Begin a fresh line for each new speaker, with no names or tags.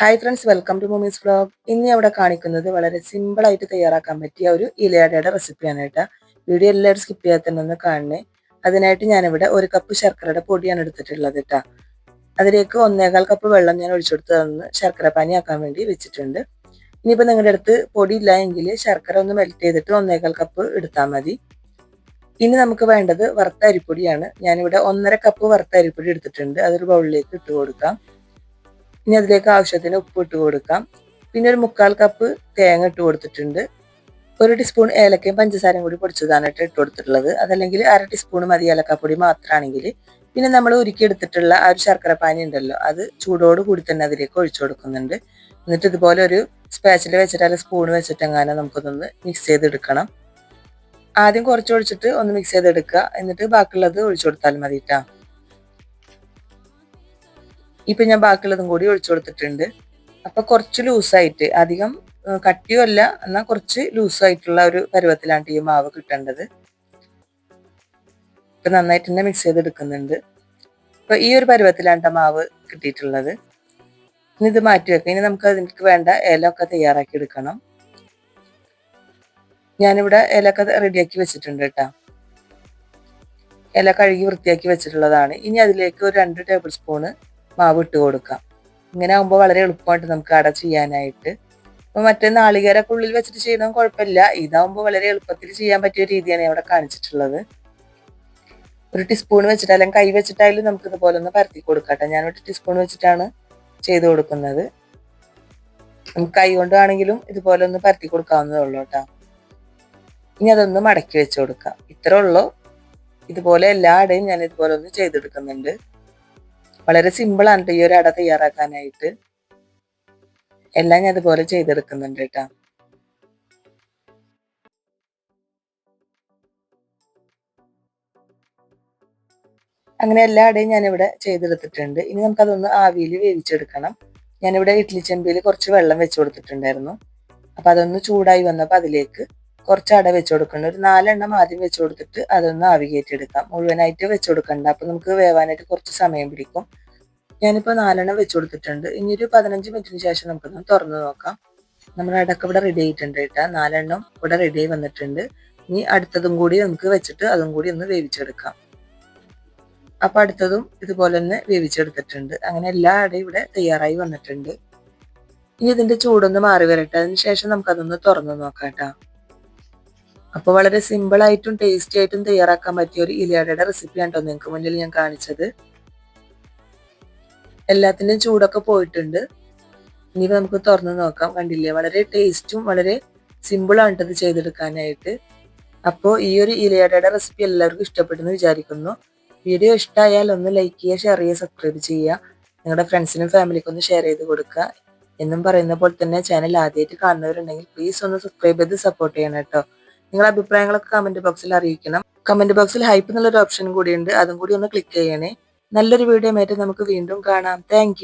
Hi friends, welcome to മൂമീസ് vlog. ഇന്ന് അവിടെ കാണിക്കുന്നത് വളരെ സിമ്പിൾ ആയിട്ട് തയ്യാറാക്കാൻ പറ്റിയ ഒരു ഇലയടയുടെ റെസിപ്പിയാണ് കേട്ടോ. വീഡിയോ എല്ലാവരും സ്കിപ്പ് ചെയ്യാതെ തന്നെ ഒന്ന് കാണണേ. അതിനായിട്ട് ഞാനിവിടെ 1 കപ്പ് ശർക്കരയുടെ പൊടിയാണ് എടുത്തിട്ടുള്ളത് കേട്ടോ. അതിലേക്ക് 1/4 കപ്പ് വെള്ളം ഞാൻ ഒഴിച്ചെടുത്ത് തന്ന് ശർക്കര പാനിയാക്കാൻ വേണ്ടി വെച്ചിട്ടുണ്ട്. ഇനിയിപ്പോൾ നിങ്ങളുടെ അടുത്ത് പൊടി ഇല്ല എങ്കിൽ ശർക്കര ഒന്ന് മെൽറ്റ് ചെയ്തിട്ട് 1/4 കപ്പ് എടുത്താൽ മതി. ഇനി നമുക്ക് വേണ്ടത് വറുത്ത അരിപ്പൊടിയാണ്. ഞാനിവിടെ 1.5 കപ്പ് വറുത്ത അരിപ്പൊടി എടുത്തിട്ടുണ്ട്. അതൊരു ബൗളിലേക്ക് ഇട്ട് കൊടുക്കാം. ഇനി അതിലേക്ക് ആവശ്യത്തിന് ഉപ്പ് ഇട്ട് കൊടുക്കാം. പിന്നെ ഒരു 1/4 കപ്പ് തേങ്ങ ഇട്ട് കൊടുത്തിട്ടുണ്ട്. 1 ടീസ്പൂൺ ഏലക്കയും പഞ്ചസാരയും കൂടി പൊടിച്ചതാണ് ഇട്ട് കൊടുത്തിട്ടുള്ളത്. അതല്ലെങ്കിൽ 1/2 ടീസ്പൂൺ മതി ഏലക്കാപ്പൊടി മാത്രമാണെങ്കിൽ. പിന്നെ നമ്മൾ ഉരുക്കിയെടുത്തിട്ടുള്ള ആ ഒരു ശർക്കര പാനി ഉണ്ടല്ലോ, അത് ചൂടോട് കൂടി തന്നെ അതിലേക്ക് ഒഴിച്ചു കൊടുക്കുന്നുണ്ട്. എന്നിട്ട് ഇതുപോലെ ഒരു സ്പാച്ചിൽ വെച്ചിട്ട് അല്ലെങ്കിൽ സ്പൂൺ വെച്ചിട്ട് എങ്ങാനും നമുക്കൊന്ന് മിക്സ് ചെയ്തെടുക്കണം. ആദ്യം കുറച്ച് ഒഴിച്ചിട്ട് ഒന്ന് മിക്സ് ചെയ്തെടുക്കുക. എന്നിട്ട് ബാക്കിയുള്ളത് ഒഴിച്ചു കൊടുത്താൽ മതി കേട്ടോ. ഇപ്പൊ ഞാൻ ബാക്കിയുള്ളതും കൂടി ഒഴിച്ചു കൊടുത്തിട്ടുണ്ട്. അപ്പൊ കുറച്ച് ലൂസായിട്ട്, അധികം കട്ടിയുമല്ല എന്നാൽ കുറച്ച് ലൂസായിട്ടുള്ള ഒരു പരുവത്തിലാണ് ഈ മാവ് കിട്ടേണ്ടത്. ഇപ്പൊ നന്നായിട്ട് തന്നെ മിക്സ് ചെയ്തെടുക്കുന്നുണ്ട്. ഇപ്പൊ ഈ ഒരു പരുവത്തിലാണ് മാവ് കിട്ടിയിട്ടുള്ളത്. ഇനി ഇത് മാറ്റി വെക്കാം. ഇനി നമുക്ക് അതിലേക്ക് വേണ്ട ഇലയൊക്കെ തയ്യാറാക്കി എടുക്കണം. ഞാനിവിടെ ഇലയൊക്കെ റെഡിയാക്കി വെച്ചിട്ടുണ്ട് കേട്ടോ. ഇല കഴുകി വൃത്തിയാക്കി വെച്ചിട്ടുള്ളതാണ്. ഇനി അതിലേക്ക് ഒരു 2 ടേബിൾ സ്പൂണ് മാവ് ഇട്ട് കൊടുക്കാം. ഇങ്ങനെ ആകുമ്പോൾ വളരെ എളുപ്പമായിട്ട് നമുക്ക് അട ചെയ്യാനായിട്ട്. അപ്പോൾ മറ്റേ നാളികേരൊക്കെ ഉള്ളിൽ വെച്ചിട്ട് ചെയ്യണം കുഴപ്പമില്ല. ഇതാവുമ്പോൾ വളരെ എളുപ്പത്തിൽ ചെയ്യാൻ പറ്റിയ രീതിയാണ് ഇവിടെ കാണിച്ചിട്ടുള്ളത്. 1 ടീസ്പൂൺ വെച്ചിട്ട് അല്ലെങ്കിൽ കൈ വെച്ചിട്ടായാലും നമുക്ക് ഇതുപോലെ ഒന്ന് പരത്തി കൊടുക്കട്ടെ. ഞാൻ 1 ടീസ്പൂൺ വെച്ചിട്ടാണ് ചെയ്ത് കൊടുക്കുന്നത്. നമുക്ക് കൈ കൊണ്ടാണെങ്കിലും ഇതുപോലെ ഒന്ന് പരത്തി കൊടുക്കാവുന്നതേ ഉള്ളൂ കേട്ടോ. ഇനി അതൊന്ന് മടക്കി വെച്ച് കൊടുക്കാം. ഇത്രേ ഉള്ളൂ. ഇതുപോലെ എല്ലാ അടയും ഞാൻ ഇതുപോലെ ഒന്ന് ചെയ്തെടുക്കുന്നുണ്ട്. വളരെ സിമ്പിളാണ് ഈ ഒരു അട തയ്യാറാക്കാനായിട്ട്. എല്ലാം ഞാൻ ഇതുപോലെ ചെയ്തെടുക്കുന്നുണ്ട് കേട്ടോ. അങ്ങനെ എല്ലാ അടയും ഞാനിവിടെ ചെയ്തെടുത്തിട്ടുണ്ട്. ഇനി നമുക്കതൊന്ന് ആവിയിൽ വേവിച്ചെടുക്കണം. ഞാനിവിടെ ഇഡ്ലി ചെമ്പിൽ കുറച്ച് വെള്ളം വെച്ച് കൊടുത്തിട്ടുണ്ടായിരുന്നു. അപ്പൊ അതൊന്ന് ചൂടായി വന്നപ്പോൾ അതിലേക്ക് കുറച്ച് അട വെച്ച് കൊടുക്കണം. ഒരു 4 എണ്ണം ആദ്യം വെച്ച് കൊടുത്തിട്ട് അതൊന്ന് ആവി കയറ്റിയെടുക്കാം. മുഴുവനായിട്ട് വെച്ച് കൊടുക്കണ്ട. അപ്പൊ നമുക്ക് വേവാനായിട്ട് കുറച്ച് സമയം പിടിക്കും. ഞാനിപ്പോൾ 4 എണ്ണം വെച്ച് കൊടുത്തിട്ടുണ്ട്. ഇനി ഒരു 15 മിനിറ്റിന് ശേഷം നമുക്കൊന്ന് തുറന്നു നോക്കാം. നമ്മുടെ അടക്ക ഇവിടെ റെഡി ആയിട്ടുണ്ട് കേട്ടോ. 4 എണ്ണം ഇവിടെ റെഡി ആയി വന്നിട്ടുണ്ട്. ഇനി അടുത്തതും കൂടി നമുക്ക് വെച്ചിട്ട് അതും കൂടി ഒന്ന് വേവിച്ചെടുക്കാം. അപ്പൊ അടുത്തതും ഇതുപോലെ തന്നെ വേവിച്ചെടുത്തിട്ടുണ്ട്. അങ്ങനെ എല്ലാ അടയും ഇവിടെ തയ്യാറായി വന്നിട്ടുണ്ട്. ഇനി ഇതിന്റെ ചൂടൊന്ന് മാറി വരട്ടെ. അതിനുശേഷം നമുക്കതൊന്ന് തുറന്നു നോക്കാം കേട്ടോ. അപ്പൊ വളരെ സിമ്പിൾ ആയിട്ടും ടേസ്റ്റി ആയിട്ടും തയ്യാറാക്കാൻ പറ്റിയ ഒരു ഇലയടയുടെ റെസിപ്പിയാണ് കേട്ടോ നിങ്ങൾക്ക് മുന്നിൽ ഞാൻ കാണിച്ചത്. എല്ലാത്തിൻ്റെയും ചൂടൊക്കെ പോയിട്ടുണ്ട്. ഇനി നമുക്ക് തുറന്ന് നോക്കാം. കണ്ടില്ലേ, വളരെ ടേസ്റ്റും വളരെ സിമ്പിളാണ് ഇത് ചെയ്തെടുക്കാനായിട്ട്. അപ്പോൾ ഈ ഒരു ഇലയടയുടെ റെസിപ്പി എല്ലാവർക്കും ഇഷ്ടപ്പെട്ടെന്ന് വിചാരിക്കുന്നു. വീഡിയോ ഇഷ്ടമായാൽ ഒന്ന് ലൈക്ക് ചെയ്യുക, ഷെയർ ചെയ്യുക, സബ്സ്ക്രൈബ് ചെയ്യുക. നിങ്ങളുടെ ഫ്രണ്ട്സിനും ഫാമിലിക്കും ഒന്ന് ഷെയർ ചെയ്ത് കൊടുക്കുക. എന്നും പറയുന്ന പോലെ തന്നെ ചാനൽ ആദ്യമായിട്ട് കാണുന്നവരുണ്ടെങ്കിൽ പ്ലീസ് ഒന്ന് സബ്സ്ക്രൈബ് ചെയ്ത് സപ്പോർട്ട് ചെയ്യണം കേട്ടോ. നിങ്ങളുടെ അഭിപ്രായങ്ങളൊക്കെ കമന്റ് ബോക്സിൽ അറിയിക്കണം. കമന്റ് ബോക്സിൽ ഹൈപ്പ് എന്നുള്ളൊരു ഓപ്ഷൻ കൂടിയുണ്ട്. അതും കൂടി ഒന്ന് ക്ലിക്ക് ചെയ്യണേ. നല്ലൊരു വീഡിയോ ആയിട്ട് നമുക്ക് വീണ്ടും കാണാം. താങ്ക്